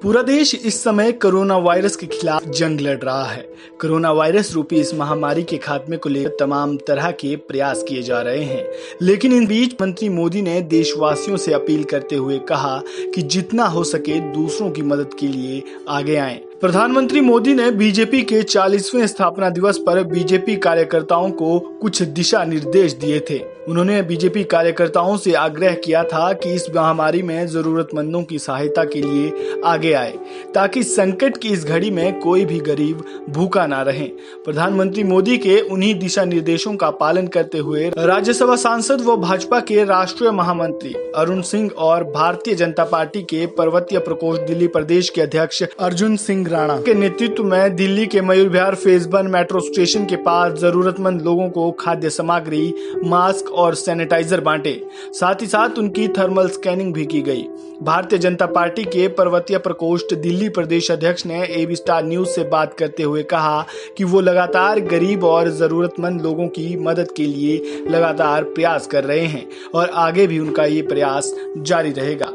पूरा देश इस समय कोरोना वायरस के खिलाफ जंग लड़ रहा है। कोरोना वायरस रूपी इस महामारी के खात्मे को लेकर तमाम तरह के प्रयास किए जा रहे हैं, लेकिन इन बीच मंत्री मोदी ने देशवासियों से अपील करते हुए कहा कि जितना हो सके दूसरों की मदद के लिए आगे आएं। प्रधानमंत्री मोदी ने बीजेपी के 40वें स्थापना दिवस पर बीजेपी कार्यकर्ताओं को कुछ दिशा निर्देश दिए थे। उन्होंने बीजेपी कार्यकर्ताओं से आग्रह किया था कि इस महामारी में जरूरतमंदों की सहायता के लिए आगे आए, ताकि संकट की इस घड़ी में कोई भी गरीब भूखा ना रहे। प्रधानमंत्री मोदी के उन्हीं दिशा निर्देशों का पालन करते हुए राज्यसभा सांसद व भाजपा के राष्ट्रीय महामंत्री अरुण सिंह और भारतीय जनता पार्टी के पर्वतीय प्रकोष्ठ दिल्ली प्रदेश के अध्यक्ष अर्जुन सिंह राणा के नेतृत्व में दिल्ली के Mayur Vihar phase 1 metro station के पास जरूरतमंद लोगों को खाद्य सामग्री, मास्क और सैनिटाइजर बांटे। साथ ही साथ उनकी थर्मल स्कैनिंग भी की गई। भारतीय जनता पार्टी के पर्वतीय प्रकोष्ठ दिल्ली प्रदेश अध्यक्ष ने एबी स्टार न्यूज से बात करते हुए कहा कि वो लगातार गरीब और जरूरतमंद लोगों की मदद के लिए लगातार प्रयास कर रहे हैं और आगे भी उनका ये प्रयास जारी रहेगा।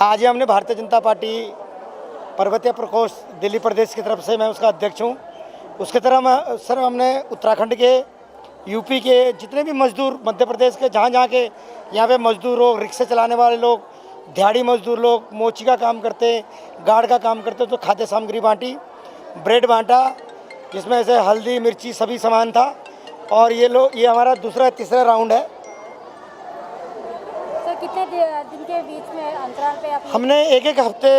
आज हमने भारतीय जनता पार्टी पर्वतीय प्रकोष्ठ दिल्ली प्रदेश की तरफ से, मैं उसका अध्यक्ष हूँ, उसके तरह सर हमने उत्तराखंड के, यूपी के जितने भी मजदूर, मध्य प्रदेश के जहाँ के यहाँ पे मजदूर लोग, रिक्शे चलाने वाले लोग, दिहाड़ी मजदूर लोग, मोची का काम करते, गार्ड का काम करते, तो खाद्य सामग्री बांटी, ब्रेड बांटा, जिसमें से हल्दी, मिर्ची सभी सामान था। और ये हमारा दूसरा तीसरा राउंड है। सर कितने दिन के बीच में अंतराल पे आप हमने एक हफ्ते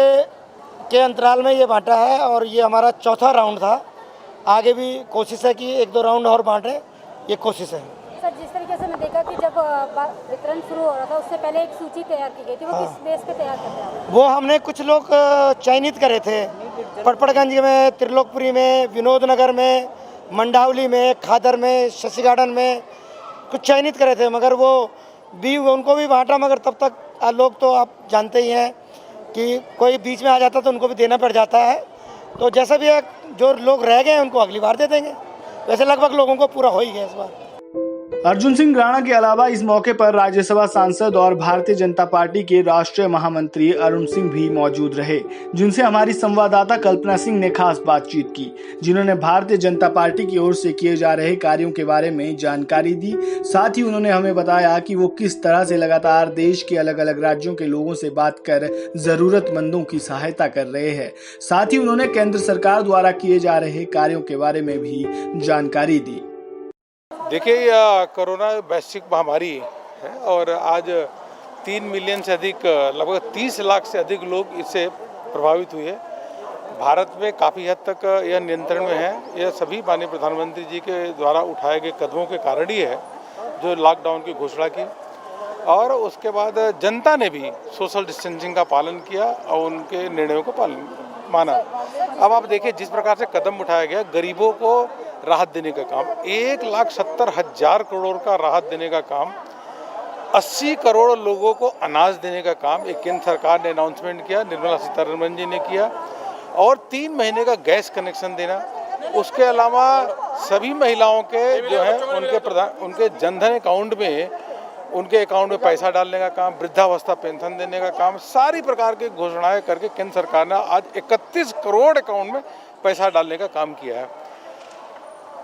के अंतराल में ये बांटा है और ये हमारा चौथा राउंड था। आगे भी कोशिश है कि 1-2 राउंड और बांटे, ये कोशिश है। सर जिस तरीके से मैं देखा कि जब वितरण शुरू हो रहा था उससे पहले एक सूची तैयार की गई थी, वो किस बेस पे तैयार करते हैं? वो हमने कुछ लोग चयनित करे थे, पड़पड़गंज में, त्रिलोकपुरी में, विनोद नगर में, मंडावली में, खादर में, शशि गार्डन में कुछ चयनित करे थे, मगर वो भी उनको भी बांटा। मगर तब तक लोग तो आप जानते ही हैं कि कोई बीच में आ जाता तो उनको भी देना पड़ जाता है। तो जैसा भी है, जो लोग रह गए उनको अगली बार दे देंगे। वैसे लगभग लोगों को पूरा हो ही गया इस बार। अर्जुन सिंह राणा के अलावा इस मौके पर राज्यसभा सांसद और भारतीय जनता पार्टी के राष्ट्रीय महामंत्री अरुण सिंह भी मौजूद रहे, जिनसे हमारी संवाददाता कल्पना सिंह ने खास बातचीत की, जिन्होंने भारतीय जनता पार्टी की ओर से किए जा रहे कार्यों के बारे में जानकारी दी। साथ ही उन्होंने हमें बताया कि वो किस तरह से लगातार देश के अलग अलग राज्यों के लोगों से बात कर जरूरतमंदों की सहायता कर रहे हैं। साथ ही उन्होंने केंद्र सरकार द्वारा किए जा रहे कार्यों के बारे में भी जानकारी दी। देखिए, यह कोरोना वैश्विक महामारी है और आज 3 मिलियन से अधिक, लगभग 30 लाख से अधिक लोग इससे प्रभावित हुए। भारत में काफ़ी हद तक यह नियंत्रण में है। यह सभी माननीय प्रधानमंत्री जी के द्वारा उठाए गए कदमों के कारण ही है जो लॉकडाउन की घोषणा की, और उसके बाद जनता ने भी सोशल डिस्टेंसिंग का पालन किया और उनके निर्णयों को माना। अब आप देखिए, जिस प्रकार से कदम उठाया गया, गरीबों को राहत देने का काम, 1,70,000 करोड़ का राहत देने का काम, 80 करोड़ लोगों को अनाज देने का काम एक केंद्र सरकार ने अनाउंसमेंट किया, निर्मला सीतारमण जी ने किया, और 3 महीने का गैस कनेक्शन देना। उसके अलावा सभी महिलाओं के जो है उनके जनधन अकाउंट में, उनके अकाउंट में पैसा डालने का काम, वृद्धावस्था पेंशन देने का काम, सारी प्रकार की घोषणाएं करके केंद्र सरकार ने आज 31 करोड़ अकाउंट में पैसा डालने का काम किया है।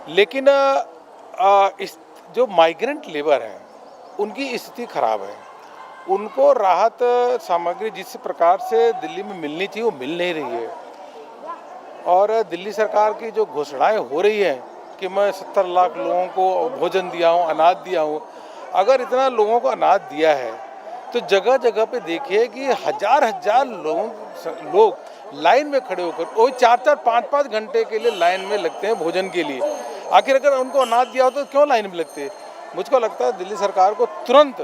लेकिन इस जो माइग्रेंट लेबर हैं उनकी स्थिति खराब है। उनको राहत सामग्री जिस प्रकार से दिल्ली में मिलनी चाहिए वो मिल नहीं रही है, और दिल्ली सरकार की जो घोषणाएं हो रही हैं कि मैं 70 लाख लोगों को भोजन दिया हूँ, अनाज दिया हूँ। अगर इतना लोगों को अनाज दिया है तो जगह जगह पे देखिए कि हजार लोग लाइन में खड़े होकर, वो 4-4, 5-5 घंटे के लिए लाइन में लगते हैं भोजन के लिए। आखिर अगर उनको अनाज दिया हो तो क्यों लाइन में लगते? मुझको लगता है दिल्ली सरकार को तुरंत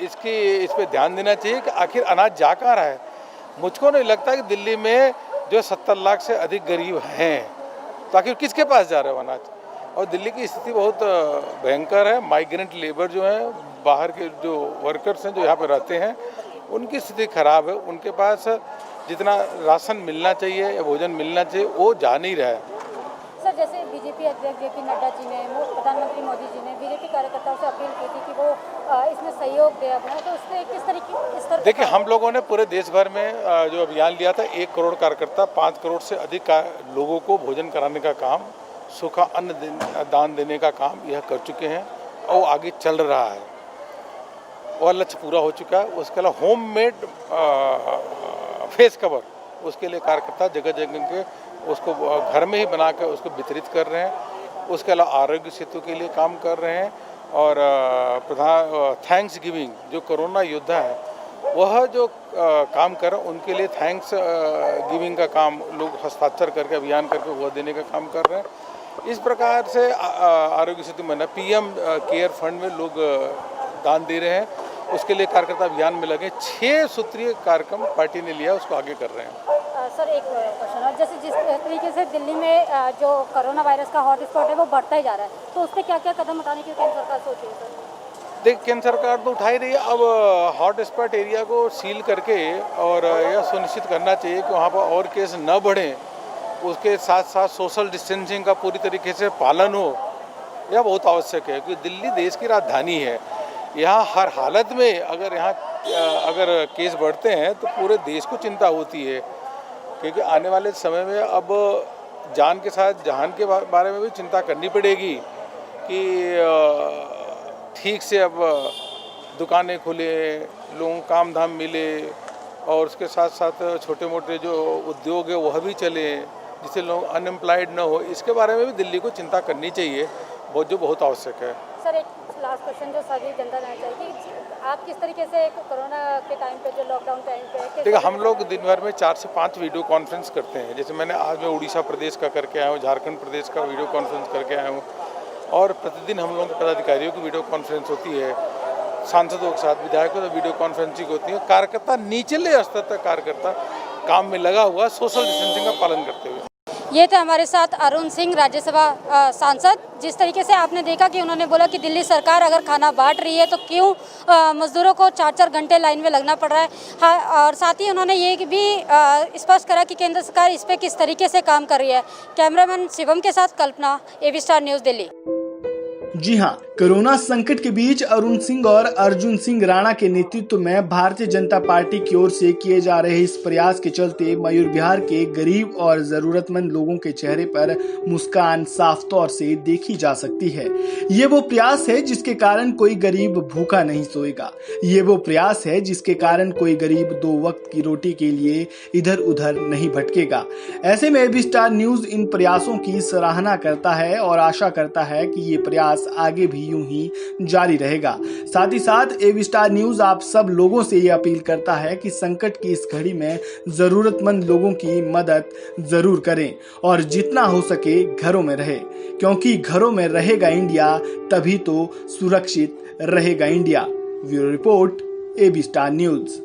इस पे ध्यान देना चाहिए कि आखिर अनाज जा कहाँ रहा है। मुझको नहीं लगता कि दिल्ली में जो 70 लाख से अधिक गरीब हैं तो आखिर किसके पास जा रहे हो अनाज। और दिल्ली की स्थिति बहुत भयंकर है। माइग्रेंट लेबर जो हैं, बाहर के जो वर्कर्स हैं जो यहाँ पर रहते हैं, उनकी स्थिति खराब है। उनके पास जितना राशन मिलना चाहिए या भोजन मिलना चाहिए वो जा नहीं रहा है। सर जैसे बीजेपी अध्यक्ष जेपी नड्डा जी ने, प्रधानमंत्री मोदी जी ने बीजेपी कार्यकर्ताओं से अपील की थी कि वो इसमें सहयोग दे अपना, तो उससे किस तरीके इस तरह देखिए, हम लोगों ने पूरे देश भर में जो अभियान लिया था, 1 करोड़ कार्यकर्ता 5 करोड़ से अधिक लोगों को भोजन कराने का काम, सूखा अन्न दान देने का काम यह कर चुके हैं और आगे चल रहा है और लक्ष्य पूरा हो चुका है। उसके अलावा होम मेड फेस कवर, उसके लिए कार्यकर्ता जगह जगह के उसको घर में ही बना कर उसको वितरित कर रहे हैं। उसके अलावा आरोग्य सेतु के लिए काम कर रहे हैं और थैंक्स गिविंग, जो कोरोना योद्धा है वह जो काम कर रहे हैं उनके लिए थैंक्स गिविंग का काम लोग हस्ताक्षर करके अभियान करके वह देने का काम कर रहे हैं। इस प्रकार से आरोग्य सेतु में पीएम केयर फंड में लोग दान दे रहे हैं, उसके लिए कार्यकर्ता अभियान में लगे। 6 सूत्रीय कार्यक्रम पार्टी ने लिया, उसको आगे कर रहे हैं। सर एक क्वेश्चन है, जैसे जिस तरीके से दिल्ली में जो कोरोना वायरस का हॉटस्पॉट है वो बढ़ता ही जा रहा है, तो उस पर क्या क्या कदम उठाने की केंद्र सरकार सोच रही है सर? देख, केंद्र सरकार तो उठा ही रही है। अब हॉटस्पॉट एरिया को सील करके और यह सुनिश्चित करना चाहिए कि वहाँ पर और केस न बढ़ें, उसके साथ साथ सोशल डिस्टेंसिंग का पूरी तरीके से पालन हो, यह बहुत आवश्यक है। क्योंकि दिल्ली देश की राजधानी है, यहाँ हर हालत में अगर केस बढ़ते हैं तो पूरे देश को चिंता होती है। क्योंकि आने वाले समय में अब जान के साथ जहान के बारे में भी चिंता करनी पड़ेगी कि ठीक से अब दुकानें खुले, लोगों को काम धाम मिले और उसके साथ साथ छोटे मोटे जो उद्योग है वह भी चले, जिससे लोग अनएम्प्लॉयड न हो। इसके बारे में भी दिल्ली को चिंता करनी चाहिए, जो बहुत आवश्यक है। सर एक लास्ट क्वेश्चन जो सभी जनता जानना चाहिए कि आप किस तरीके से कोरोना के टाइम पे, जो लॉकडाउन टाइम पे, देखिए, हम लोग दिन भर में 4 से 5 वीडियो कॉन्फ्रेंस करते हैं। जैसे आज मैं उड़ीसा प्रदेश का करके आया हूँ, झारखंड प्रदेश का वीडियो कॉन्फ्रेंस करके आया हूँ और प्रतिदिन हम लोगों के पदाधिकारियों की वीडियो कॉन्फ्रेंस होती है, सांसदों के साथ, विधायकों की वीडियो कॉन्फ्रेंसिंग होती है। कार्यकर्ता निचले स्तर तक कार्यकर्ता काम में लगा हुआ, सोशल डिस्टेंसिंग का पालन करते हुए। ये थे हमारे साथ अरुण सिंह, राज्यसभा सांसद। जिस तरीके से आपने देखा कि उन्होंने बोला कि दिल्ली सरकार अगर खाना बांट रही है तो क्यों मजदूरों को 4-4 घंटे लाइन में लगना पड़ रहा है। हाँ, और साथ ही उन्होंने ये भी स्पष्ट करा कि केंद्र सरकार इस पर किस तरीके से काम कर रही है। कैमरामैन शिवम के साथ कल्पना, एबी स्टार न्यूज़ दिल्ली। जी हां, कोरोना संकट के बीच अरुण सिंह और अर्जुन सिंह राणा के नेतृत्व में भारतीय जनता पार्टी की ओर से किए जा रहे इस प्रयास के चलते मयूर विहार के गरीब और जरूरतमंद लोगों के चेहरे पर मुस्कान साफ तौर से देखी जा सकती है। ये वो प्रयास है जिसके कारण कोई गरीब भूखा नहीं सोएगा। ये वो प्रयास है जिसके कारण कोई गरीब 2 वक्त की रोटी के लिए इधर उधर नहीं भटकेगा। ऐसे में एबी स्टार न्यूज इन प्रयासों की सराहना करता है और आशा करता है कि ये प्रयास आगे भी यूं ही जारी रहेगा। साथ ही साथ एबी स्टार न्यूज आप सब लोगों से ये अपील करता है कि संकट की इस घड़ी में जरूरतमंद लोगों की मदद जरूर करें और जितना हो सके घरों में रहे, क्योंकि घरों में रहेगा इंडिया तभी तो सुरक्षित रहेगा India. Bureau report, AB star news.